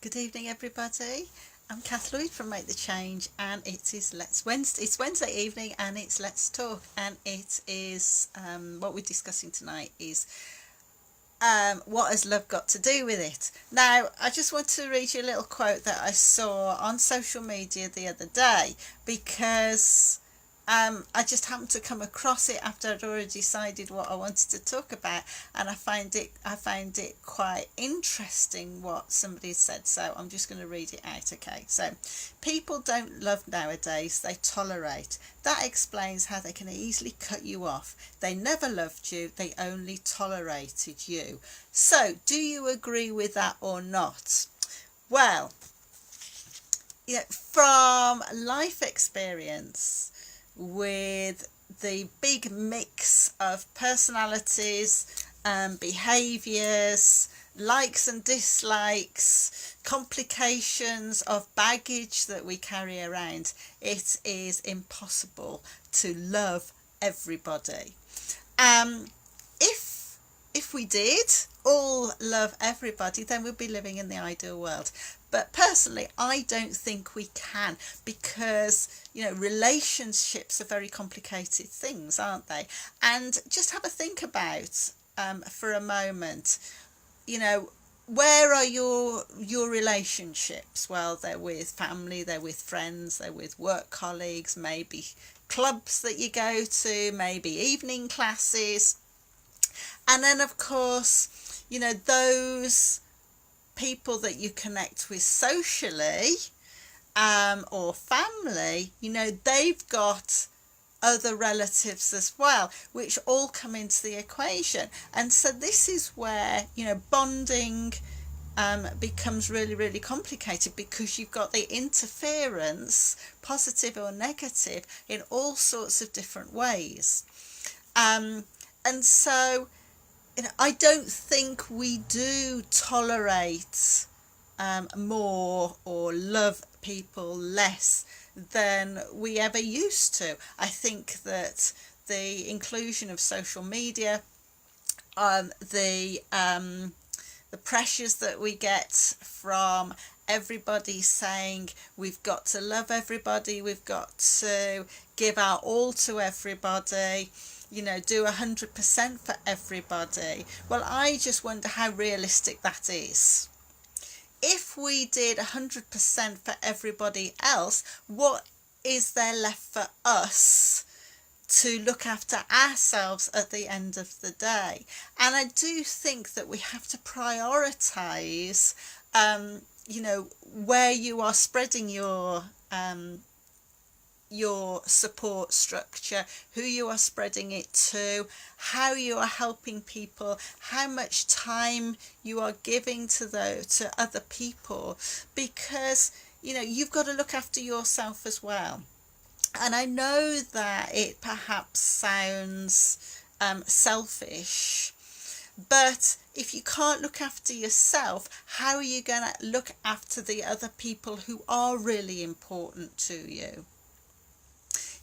Good evening, everybody. I'm Kath Lloyd from Make the Change, and it is It's Wednesday evening, and it's Let's Talk, and it is what we're discussing tonight is what has love got to do with it. Now, I just want to read you a little quote that I saw on social media the other day because I just happened to come across it after I'd already decided what I wanted to talk about, and I found it quite interesting what somebody said. So I'm just going to read it out. Okay, so people don't love nowadays; they tolerate. That explains how they can easily cut you off. They never loved you; they only tolerated you. So, do you agree with that or not? Well, from life experience with the big mix of personalities, behaviours, likes and dislikes, complications of baggage that we carry around, it is impossible to love everybody. If we did all love everybody, then we'd be living in the ideal world. But personally, I don't think we can, because relationships are very complicated things, aren't they? And just have a think about for a moment, you know where are your relationships? Well, they're with family, they're with friends, they're with work colleagues, maybe clubs that you go to, maybe evening classes. And then, of course, those people that you connect with socially, or family, they've got other relatives as well, which all come into the equation. And so this is where, bonding becomes really, really complicated, because you've got the interference, positive or negative, in all sorts of different ways. And so I don't think we do tolerate more or love people less than we ever used to. I think that the inclusion of social media, the pressures that we get from everybody saying we've got to love everybody, we've got to give our all to everybody, do 100% for everybody. Well, I just wonder how realistic that is. If we did 100% for everybody else, what is there left for us to look after ourselves at the end of the day? And I do think that we have to prioritize, where you are spreading your support structure, who you are spreading it to, how you are helping people, how much time you are giving to other people, because you've got to look after yourself as well. And I know that it perhaps sounds selfish, but if you can't look after yourself, how are you going to look after the other people who are really important to you?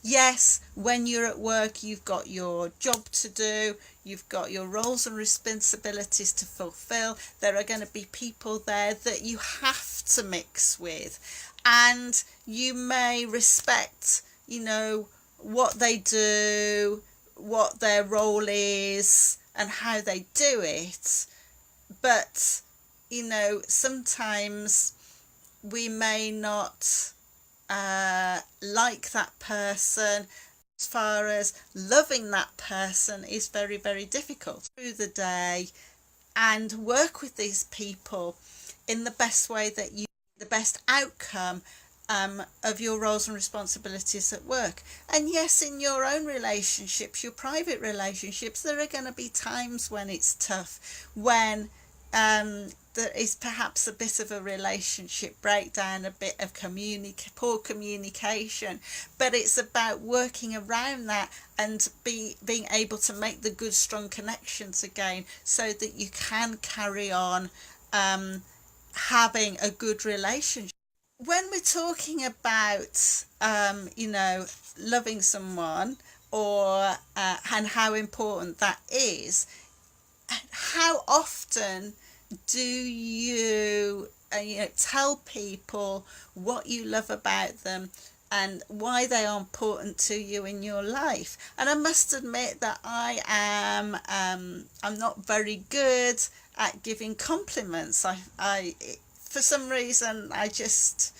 Yes, when you're at work, you've got your job to do, you've got your roles and responsibilities to fulfill. There are going to be people there that you have to mix with, and you may respect, what they do, what their role is, and how they do it. But, sometimes we may not like that person. As far as loving that person is very, very difficult through the day, and work with these people in the best way that you, the best outcome of your roles and responsibilities at work. And yes, in your own relationships, your private relationships, there are going to be times when it's tough, when there is perhaps a bit of a relationship breakdown, a bit of poor communication, but it's about working around that and being able to make the good, strong connections again, so that you can carry on having a good relationship. When we're talking about loving someone, or and how important that is, how often do you tell people what you love about them and why they are important to you in your life. And I must admit that I'm not very good at giving compliments. I for some reason I just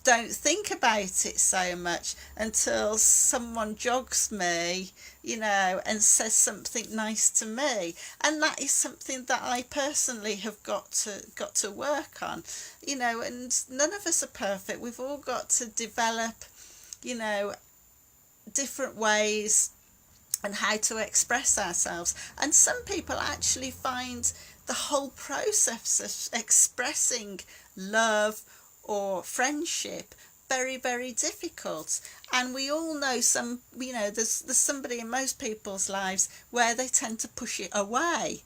don't think about it so much until someone jogs me, and says something nice to me. And that is something that I personally have got to work on, and none of us are perfect. We've all got to develop, different ways and how to express ourselves. And some people actually find the whole process of expressing love or friendship very, very difficult. And we all know there's somebody in most people's lives where they tend to push it away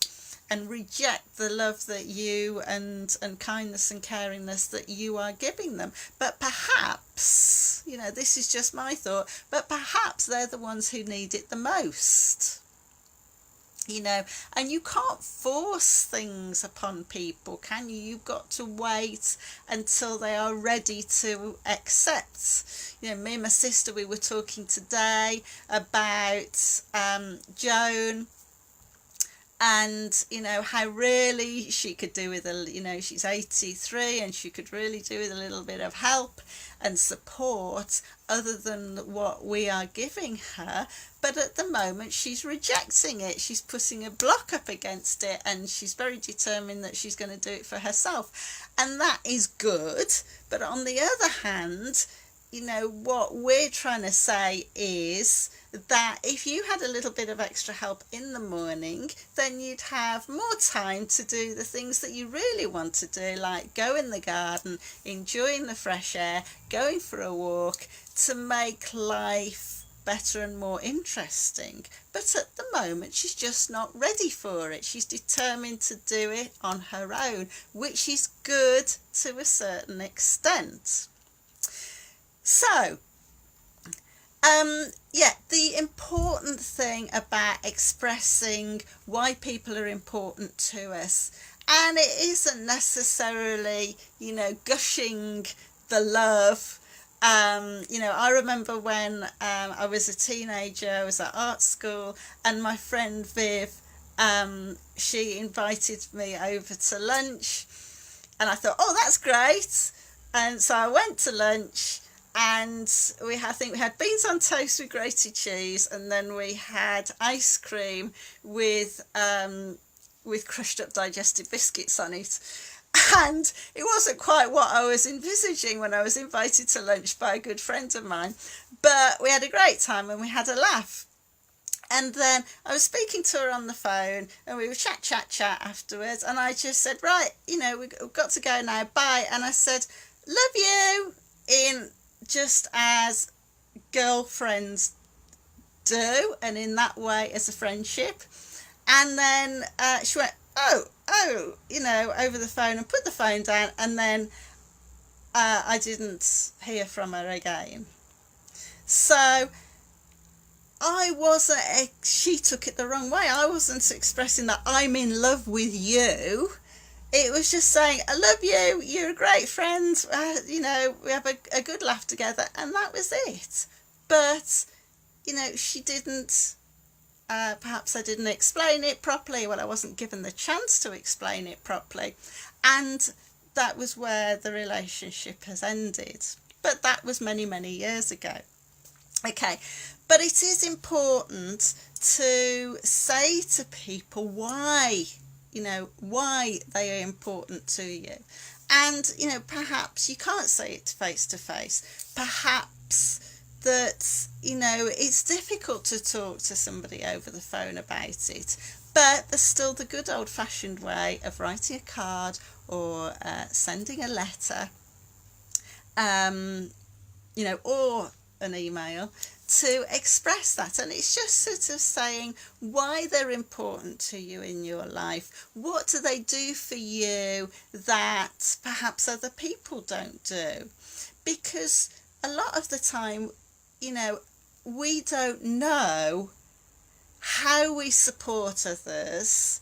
and reject the love that you and kindness and caringness that you are giving them. But perhaps, this is just my thought, but perhaps they're the ones who need it the most. And you can't force things upon people, can you? You've got to wait until they are ready to accept. Me and my sister, we were talking today about Joan, and how really she could do with she's 83 and she could really do with a little bit of help and support other than what we are giving her. But at the moment she's rejecting it, she's putting a block up against it, and she's very determined that she's going to do it for herself, and that is good. But on the other hand, what we're trying to say is that if you had a little bit of extra help in the morning, then you'd have more time to do the things that you really want to do, like go in the garden, enjoying the fresh air, going for a walk, to make life better and more interesting. But at the moment she's just not ready for it. She's determined to do it on her own, which is good to a certain extent. So, the important thing about expressing why people are important to us, and it isn't necessarily, gushing the love. I remember when I was a teenager, I was at art school, and my friend Viv, she invited me over to lunch, and I thought, oh, that's great. And so I went to lunch, and I think we had beans on toast with grated cheese, and then we had ice cream with crushed up digestive biscuits on it. And it wasn't quite what I was envisaging when I was invited to lunch by a good friend of mine, but we had a great time and we had a laugh. And then I was speaking to her on the phone, and we were chat afterwards, and I just said, right, we've got to go now, bye. And I said, love you, in just as girlfriends do, and in that way as a friendship. And then she went, oh, over the phone, and put the phone down, and then I didn't hear from her again. So I wasn't, she took it the wrong way. I wasn't expressing that I'm in love with you. It was just saying, I love you, you're a great friend, we have a good laugh together, and that was it. But, she didn't, perhaps I didn't explain it properly. Well, I wasn't given the chance to explain it properly. And that was where the relationship has ended. But that was many, many years ago. Okay, but it is important to say to people why they are important to you. And, perhaps you can't say it face to face. Perhaps that, it's difficult to talk to somebody over the phone about it. But there's still the good old-fashioned way of writing a card or sending a letter, or an email, to express that. And it's just sort of saying why they're important to you in your life. What do they do for you that perhaps other people don't do? Because a lot of the time, we don't know how we support others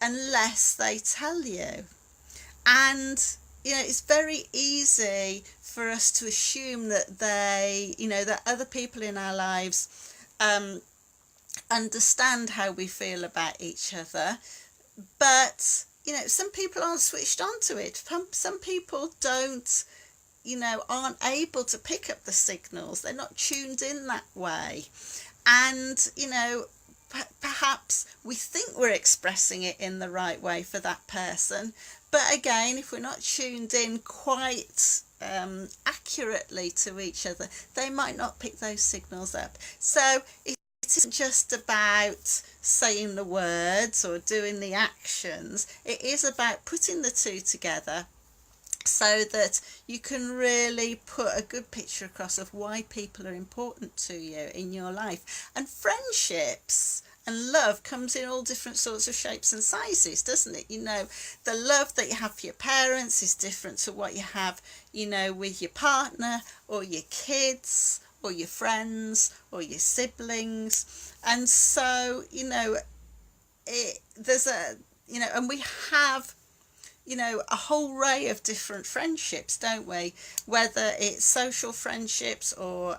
unless they tell you. And it's very easy for us to assume that that other people in our lives understand how we feel about each other. But, some people aren't switched on to it. Some people don't, aren't able to pick up the signals. They're not tuned in that way. And, perhaps we think we're expressing it in the right way for that person. But again, if we're not tuned in quite accurately to each other, they might not pick those signals up. So it isn't just about saying the words or doing the actions. It is about putting the two together so that you can really put a good picture across of why people are important to you in your life. And friendships and love comes in all different sorts of shapes and sizes, doesn't it? The love that you have for your parents is different to what you have, with your partner or your kids or your friends or your siblings. And so, there's and we have a whole array of different friendships, don't we? Whether it's social friendships or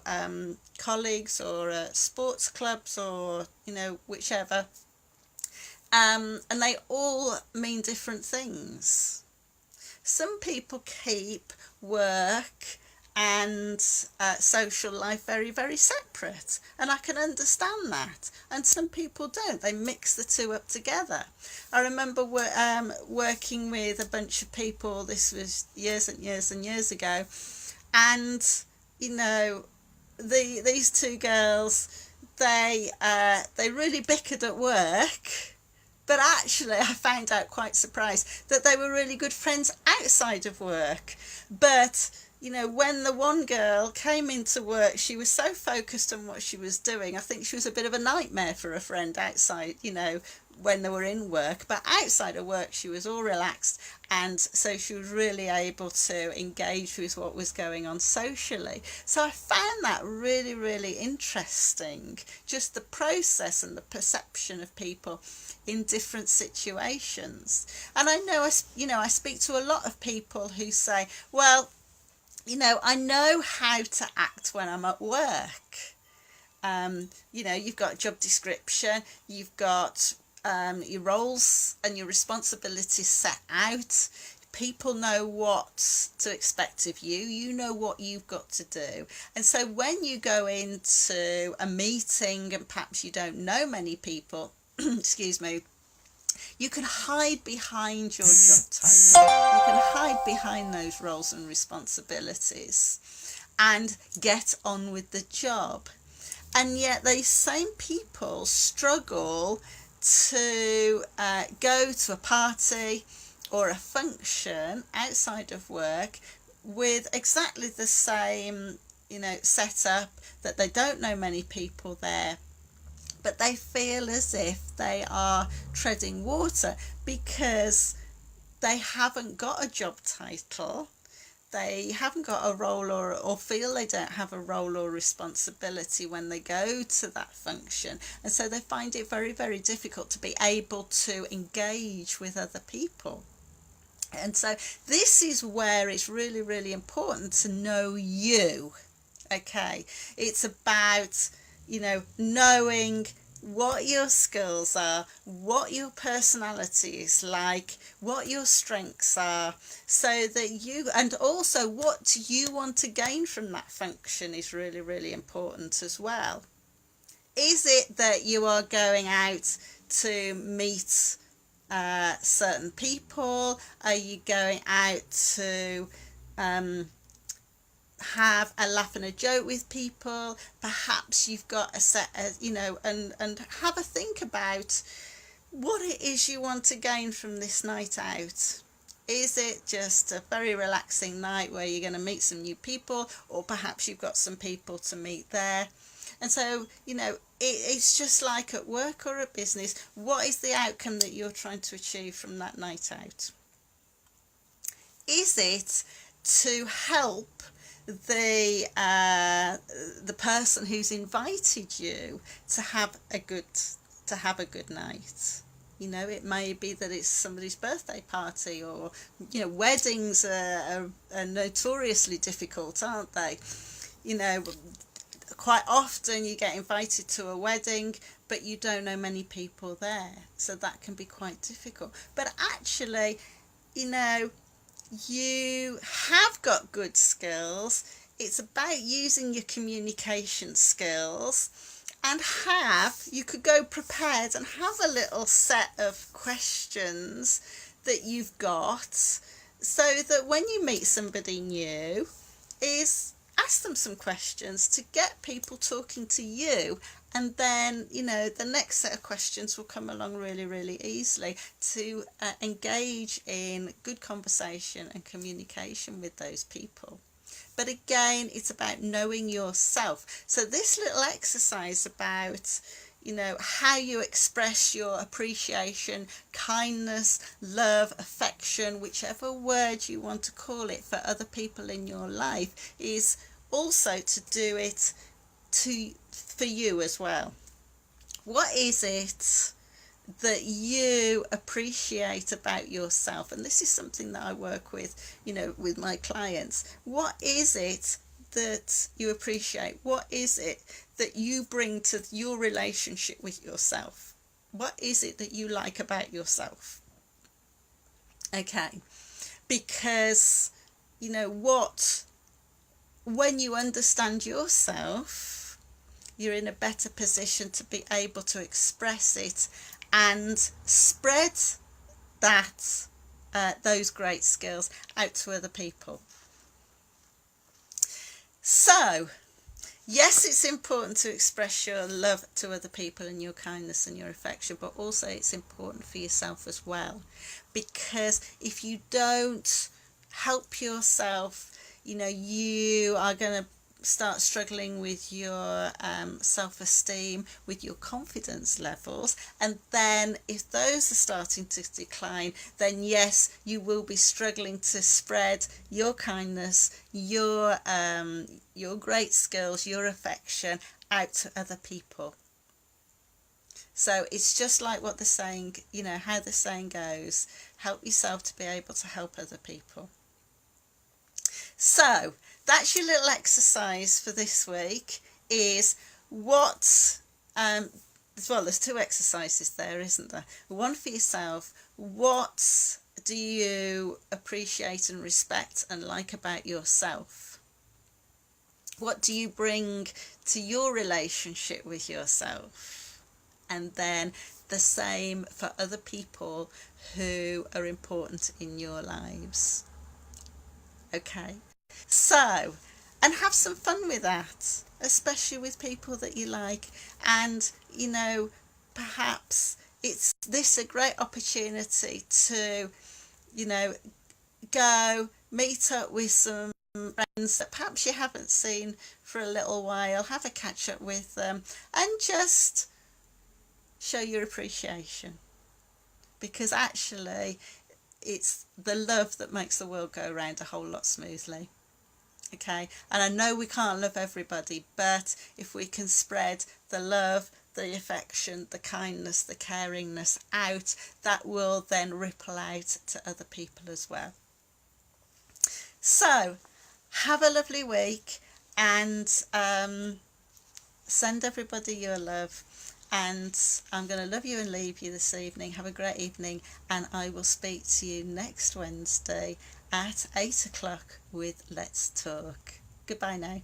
colleagues or sports clubs or, whichever. And they all mean different things. Some people keep work and social life very, very separate, and I can understand that. And some people don't. They mix the two up together. I remember working with a bunch of people. This was years and years and years ago, and these two girls, they really bickered at work. But actually, I found out, quite surprised, that they were really good friends outside of work. But when the one girl came into work, she was so focused on what she was doing. I think she was a bit of a nightmare for a friend outside, when they were in work. But outside of work, she was all relaxed. And so she was really able to engage with what was going on socially. So I found that really, really interesting. Just the process and the perception of people in different situations. And I know, I speak to a lot of people who say, well, I know how to act when I'm at work. You've got a job description, you've got your roles and your responsibilities set out. People know what to expect of you. You know what you've got to do. And so when you go into a meeting and perhaps you don't know many people, excuse me, you can hide behind your job title. You can hide behind those roles and responsibilities and get on with the job. And yet these same people struggle to go to a party or a function outside of work with exactly the same, setup, that they don't know many people there, but they feel as if they are treading water because they haven't got a job title, they haven't got a role or feel they don't have a role or responsibility when they go to that function. And so they find it very, very difficult to be able to engage with other people. And so this is where it's really, really important to know you. Okay, it's about, knowing what your skills are, what your personality is like, what your strengths are, so that and also what you want to gain from that function is really, really important as well. Is it that you are going out to meet certain people? Are you going out to have a laugh and a joke with people? Perhaps you've got a set of, and have a think about what it is you want to gain from this night out. Is it just a very relaxing night where you're going to meet some new people, or perhaps you've got some people to meet there? And so, it's just like at work or at business. What is the outcome that you're trying to achieve from that night out? Is it to help the person who's invited you to have a good night? It may be that it's somebody's birthday party, or weddings are notoriously difficult, aren't they? you know Quite often you get invited to a wedding, but you don't know many people there, so that can be quite difficult. But actually, you know you have got good skills. It's about using your communication skills, and you could go prepared and have a little set of questions that you've got, so that when you meet somebody new, is ask them some questions to get people talking to you, and then the next set of questions will come along really, really easily to engage in good conversation and communication with those people. But again, it's about knowing yourself. So this little exercise about how you express your appreciation, kindness, love, affection, whichever word you want to call it, for other people in your life, is also to do it for you as well. What is it that you appreciate about yourself? And this is something that I work with with my clients. What is it that you appreciate? What is it that you bring to your relationship with yourself? What is it that you like about yourself? Okay, because when you understand yourself, you're in a better position to be able to express it and spread those great skills out to other people. So, yes, it's important to express your love to other people and your kindness and your affection, but also it's important for yourself as well. Because if you don't help yourself, you are going to start struggling with your self-esteem, with your confidence levels, and then if those are starting to decline, then yes, you will be struggling to spread your kindness, your great skills, your affection out to other people. So it's just like what the saying, how the saying goes, help yourself to be able to help other people. So that's your little exercise for this week, is what, well, there's two exercises there, isn't there? One for yourself. What do you appreciate and respect and like about yourself? What do you bring to your relationship with yourself? And then the same for other people who are important in your lives. Okay, so, and have some fun with that, especially with people that you like. And perhaps it's a great opportunity to go meet up with some friends that perhaps you haven't seen for a little while, have a catch up with them, and just show your appreciation, because actually it's the love that makes the world go round a whole lot smoothly. Okay, and I know we can't love everybody, but if we can spread the love, the affection, the kindness, the caringness out, that will then ripple out to other people as well. So have a lovely week, and send everybody your love. And I'm going to love you and leave you this evening. Have a great evening, and I will speak to you next Wednesday at 8 o'clock with Let's Talk. Goodbye now.